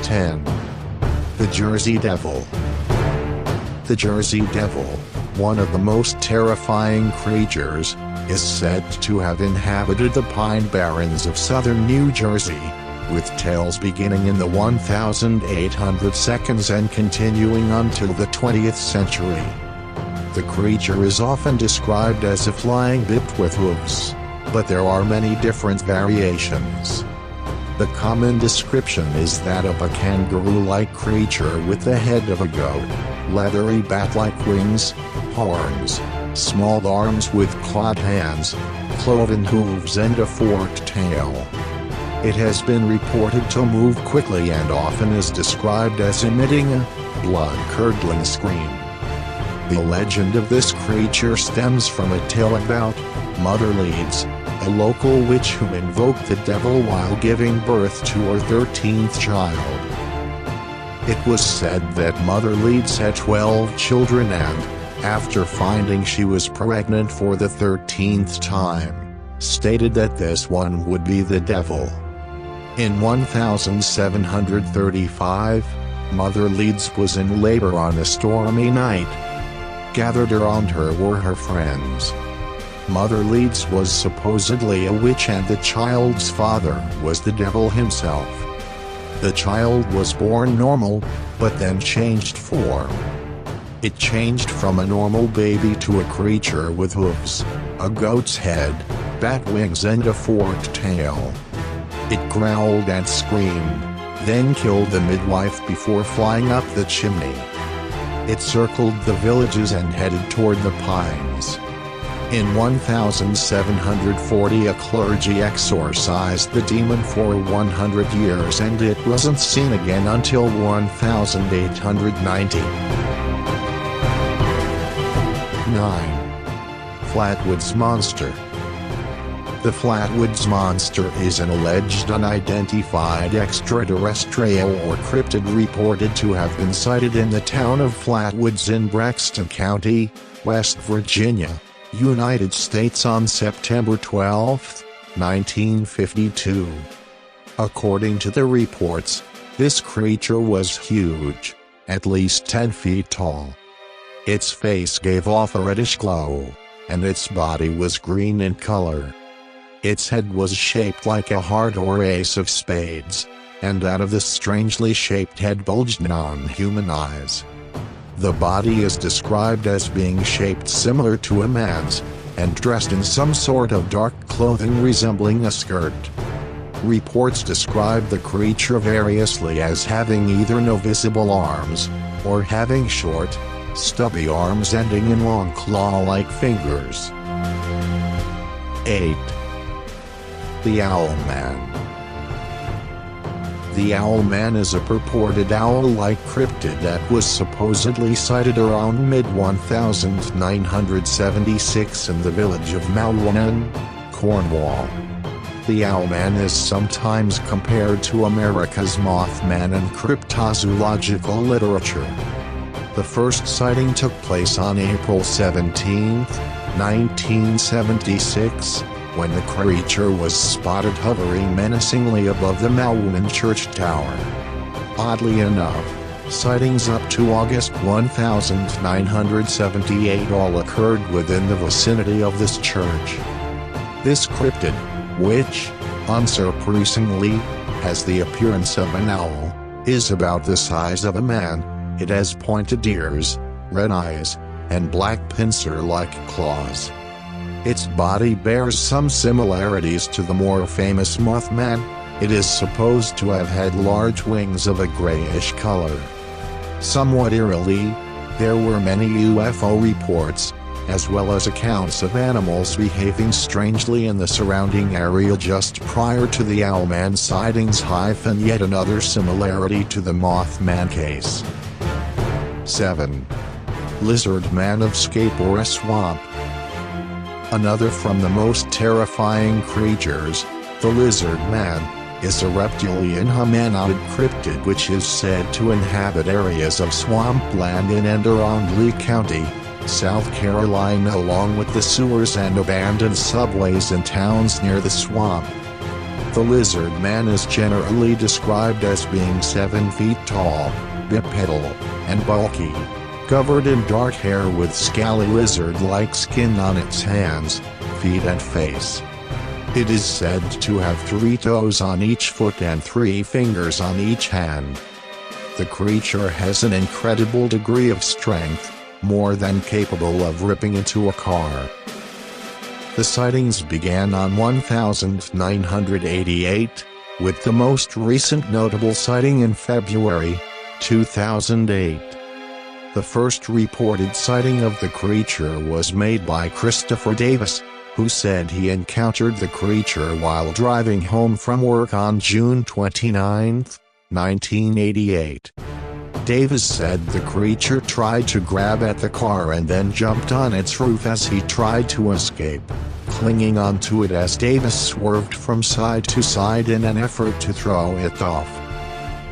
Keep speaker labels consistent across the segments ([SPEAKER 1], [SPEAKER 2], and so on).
[SPEAKER 1] 10. The Jersey Devil. The Jersey Devil, one of the most terrifying creatures, is said to have inhabited the pine barrens of southern New Jersey, with tales beginning in the 1800s and continuing until the 20th century. The creature is often described as a flying biped with hooves, but there are many different variations. The common description is that of a kangaroo-like creature with the head of a goat, leathery bat-like wings, horns, small arms with clawed hands, cloven hooves and a forked tail. It has been reported to move quickly and often is described as emitting a blood-curdling scream. The legend of this creature stems from a tale about Mother Leeds, a local witch who invoked the devil while giving birth to her 13th child. It was said that Mother Leeds had 12 children and, after finding she was pregnant for the 13th time, stated that this one would be the devil. In 1735, Mother Leeds was in labor on a stormy night. Gathered around her were her friends. Mother Leeds was supposedly a witch and the child's father was the devil himself. The child was born normal, but then changed form. It changed from a normal baby to a creature with hooves, a goat's head, bat wings and a forked tail. It growled and screamed, then killed the midwife before flying up the chimney. It circled the villages and headed toward the pines. In 1740 a clergy exorcised the demon for 100 years and it wasn't seen again until 1890. 9. Flatwoods Monster. The Flatwoods Monster is an alleged unidentified extraterrestrial or cryptid reported to have been sighted in the town of Flatwoods in Braxton County, West Virginia, United States on September 12, 1952. According to the reports, this creature was huge, at least 10 feet tall. Its face gave off a reddish glow, and its body was green in color. Its head was shaped like a heart or ace of spades, and out of this strangely shaped head bulged non-human eyes. The body is described as being shaped similar to a man's, and dressed in some sort of dark clothing resembling a skirt. Reports describe the creature variously as having either no visible arms, or having short, stubby arms ending in long claw-like fingers. 8. The Owlman. The Owlman is a purported owl-like cryptid that was supposedly sighted around mid-1976 in the village of Malwan, Cornwall. The Owlman is sometimes compared to America's Mothman in cryptozoological literature. The first sighting took place on April 17, 1976, when the creature was spotted hovering menacingly above the Malwan church tower. Oddly enough, sightings up to August 1978 all occurred within the vicinity of this church. This cryptid, which, unsurprisingly, has the appearance of an owl, is about the size of a man. It has pointed ears, red eyes, and black pincer-like claws. Its body bears some similarities to the more famous Mothman. It is supposed to have had large wings of a grayish color. Somewhat eerily, there were many UFO reports, as well as accounts of animals behaving strangely in the surrounding area just prior to the Owlman sightings. Yet another similarity to the Mothman case. 7. Lizard Man of Scapora Swamp. Another from the most terrifying creatures, the Lizard Man, is a reptilian humanoid cryptid which is said to inhabit areas of swampland in and around Lee County, South Carolina, along with the sewers and abandoned subways in towns near the swamp. The lizard man is generally described as being 7 feet tall, bipedal, and bulky, covered in dark hair with scaly lizard-like skin on its hands, feet and face. It is said to have 3 toes on each foot and 3 fingers on each hand. The creature has an incredible degree of strength, more than capable of ripping into a car. The sightings began on 1988, with the most recent notable sighting in February 2008. The first reported sighting of the creature was made by Christopher Davis, who said he encountered the creature while driving home from work on June 29, 1988. Davis said the creature tried to grab at the car and then jumped on its roof as he tried to escape, clinging onto it as Davis swerved from side to side in an effort to throw it off.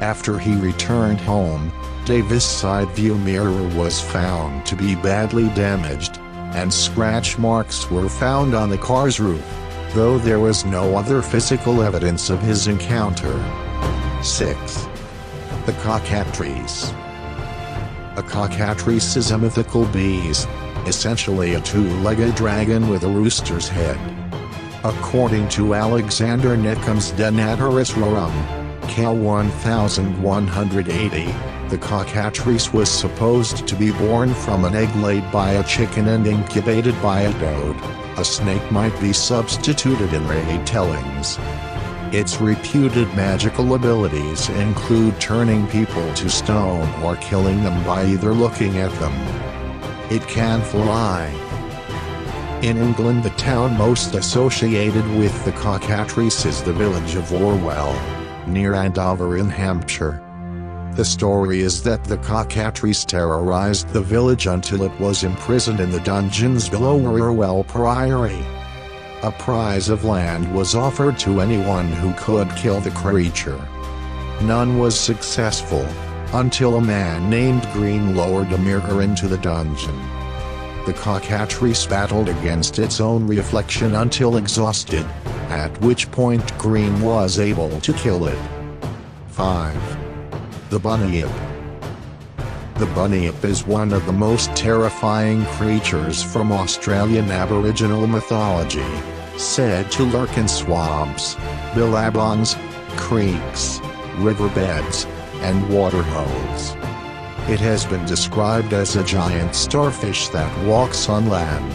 [SPEAKER 1] After he returned home, Davis' side view mirror was found to be badly damaged, and scratch marks were found on the car's roof, though there was no other physical evidence of his encounter. 6. The Cockatrice. A cockatrice is a mythical beast, essentially a 2-legged dragon with a rooster's head. According to Alexander Neckham's De Naturis Rerum, Cal 1180, the cockatrice was supposed to be born from an egg laid by a chicken and incubated by a toad. A snake might be substituted in retellings. Its reputed magical abilities include turning people to stone or killing them by either looking at them. It can fly. In England, the town most associated with the cockatrice is the village of Orwell, near Andover in Hampshire. The story is that the cockatrice terrorized the village until it was imprisoned in the dungeons below Orwell Priory. A prize of land was offered to anyone who could kill the creature. None was successful, until a man named Green lowered a mirror into the dungeon. The cockatrice battled against its own reflection until exhausted, at which point Green was able to kill it. 5. The Bunyip. The Bunyip is one of the most terrifying creatures from Australian Aboriginal mythology, said to lurk in swamps, billabongs, creeks, riverbeds, and waterholes. It has been described as a giant starfish that walks on land.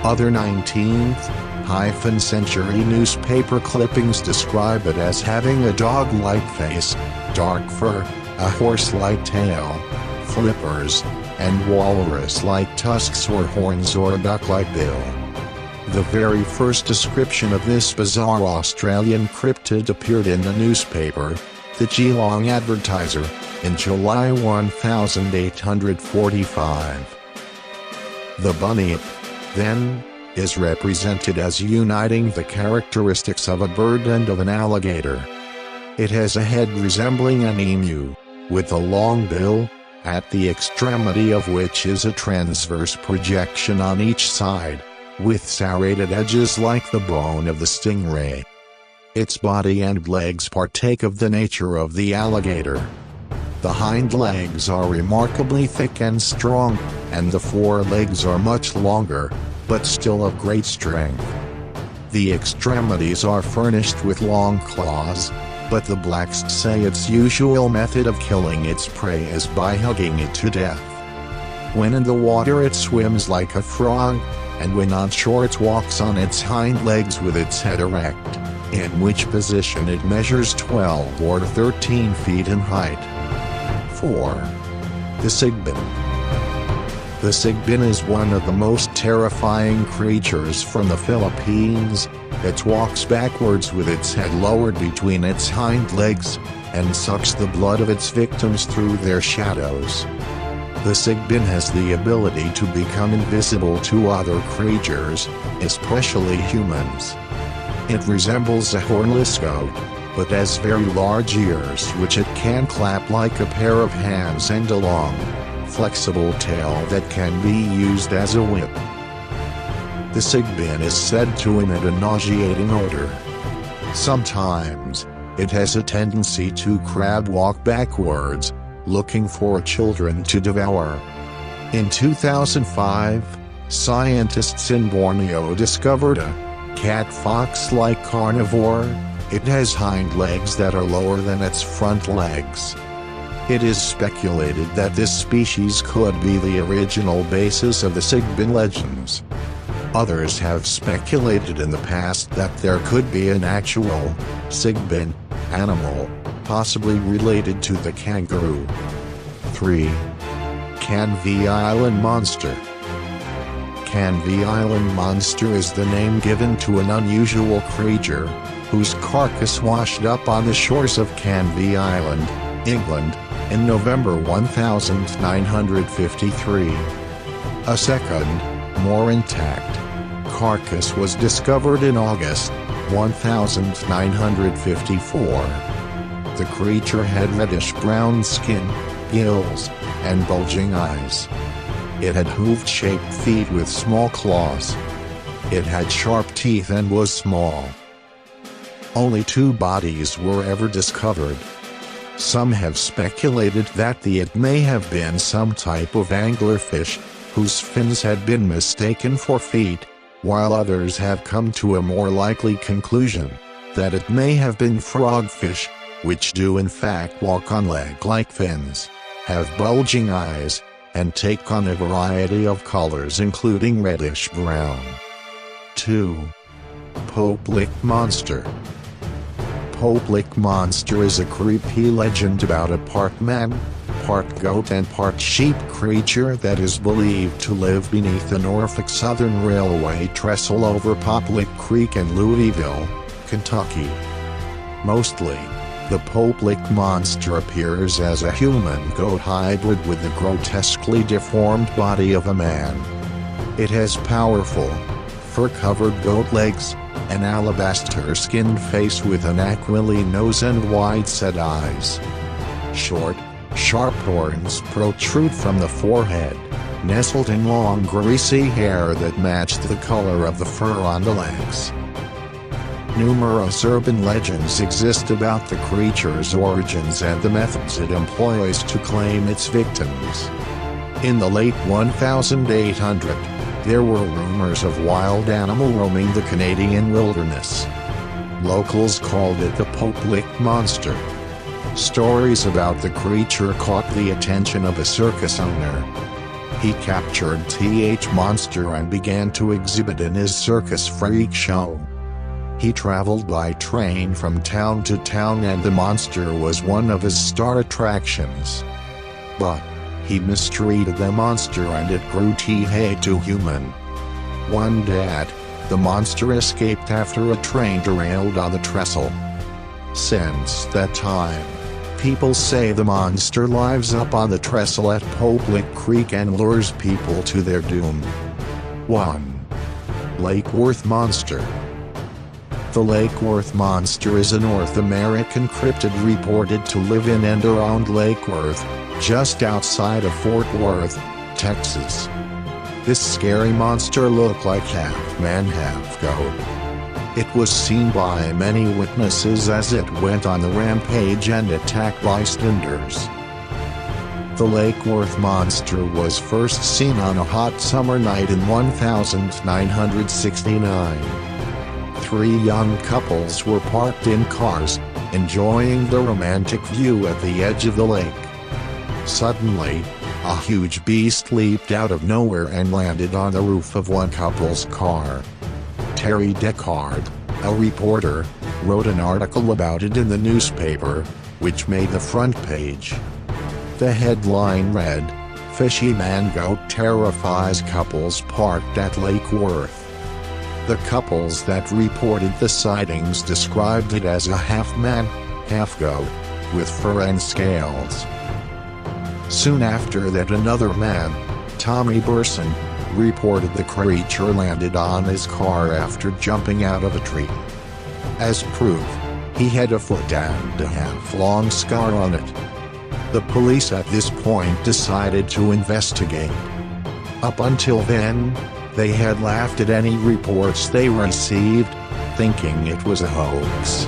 [SPEAKER 1] Other 19th-century newspaper clippings describe it as having a dog-like face, dark fur, a horse-like tail, flippers, and walrus-like tusks or horns or a duck-like bill. The very first description of this bizarre Australian cryptid appeared in the newspaper, the Geelong Advertiser, in July 1845. The bunyip, then, is represented as uniting the characteristics of a bird and of an alligator. It has a head resembling an emu, with a long bill, at the extremity of which is a transverse projection on each side, with serrated edges like the bone of the stingray. Its body and legs partake of the nature of the alligator. The hind legs are remarkably thick and strong, and the forelegs are much longer, but still of great strength. The extremities are furnished with long claws, but the blacks say its usual method of killing its prey is by hugging it to death. When in the water it swims like a frog, and when on shore it walks on its hind legs with its head erect, in which position it measures 12 or 13 feet in height. 4. The Sigmund. The Sigmund is one of the most terrifying creatures from the Philippines. It walks backwards with its head lowered between its hind legs, and sucks the blood of its victims through their shadows. The Sigmund has the ability to become invisible to other creatures, especially humans. It resembles a hornless goat, but has very large ears which it can clap like a pair of hands and a long, flexible tail that can be used as a whip. The Sigmund is said to emit a nauseating odor. Sometimes, it has a tendency to crab walk backwards, looking for children to devour. In 2005, scientists in Borneo discovered a cat-fox-like carnivore. It has hind legs that are lower than its front legs. It is speculated that this species could be the original basis of the Sigmund legends. Others have speculated in the past that there could be an actual Sigmund animal, possibly related to the kangaroo. 3. Canvey Island Monster. Canvey Island Monster is the name given to an unusual creature, whose carcass washed up on the shores of Canvey Island, England, in November 1953. A second, more intact, carcass was discovered in August 1954. The creature had reddish-brown skin, gills, and bulging eyes. It had hooved-shaped feet with small claws. It had sharp teeth and was small. Only 2 bodies were ever discovered. Some have speculated that it may have been some type of anglerfish, whose fins had been mistaken for feet, while others have come to a more likely conclusion, that it may have been frogfish, which do in fact walk on leg-like fins, have bulging eyes, and take on a variety of colors including reddish-brown. 2. Pope-Lick Monster. Pope-Lick Monster is a creepy legend about a part man, part goat and part sheep creature that is believed to live beneath the Norfolk Southern Railway trestle over Pope-Lick Creek in Louisville, Kentucky. Mostly, the Pope-Lick Monster appears as a human-goat hybrid with the grotesquely deformed body of a man. It has powerful, fur-covered goat legs, an alabaster-skinned face with an aquiline nose and wide-set eyes. Short, sharp horns protrude from the forehead, nestled in long greasy hair that matched the color of the fur on the legs. Numerous urban legends exist about the creature's origins and the methods it employs to claim its victims. In the late 1800s, there were rumors of wild animal roaming the Canadian wilderness. Locals called it the Pope-Lick Monster. Stories about the creature caught the attention of a circus owner. He captured the monster and began to exhibit in his circus freak show. He traveled by train from town to town and the monster was one of his star attractions. But he mistreated the monster and it grew too human. One day, the monster escaped after a train derailed on the trestle. Since that time, people say the monster lives up on the trestle at Pope-Lick Creek and lures people to their doom. 1. Lake Worth Monster. The Lake Worth Monster is a North American cryptid reported to live in and around Lake Worth, just outside of Fort Worth, Texas. This scary monster looked like half man, half goat. It was seen by many witnesses as it went on the rampage and attacked bystanders. The Lake Worth Monster was first seen on a hot summer night in 1969. 3 young couples were parked in cars, enjoying the romantic view at the edge of the lake. Suddenly, a huge beast leaped out of nowhere and landed on the roof of one couple's car. Terry Deckard, a reporter, wrote an article about it in the newspaper, which made the front page. The headline read, "Fishy Man Goat Terrifies Couples Parked at Lake Worth." The couples that reported the sightings described it as a half-man, half-goat, with fur and scales. Soon after that, another man, Tommy Burson, reported the creature landed on his car after jumping out of a tree. As proof, he had a foot-and-a-half-long scar on it. The police at this point decided to investigate. Up until then, they had laughed at any reports they received, thinking it was a hoax.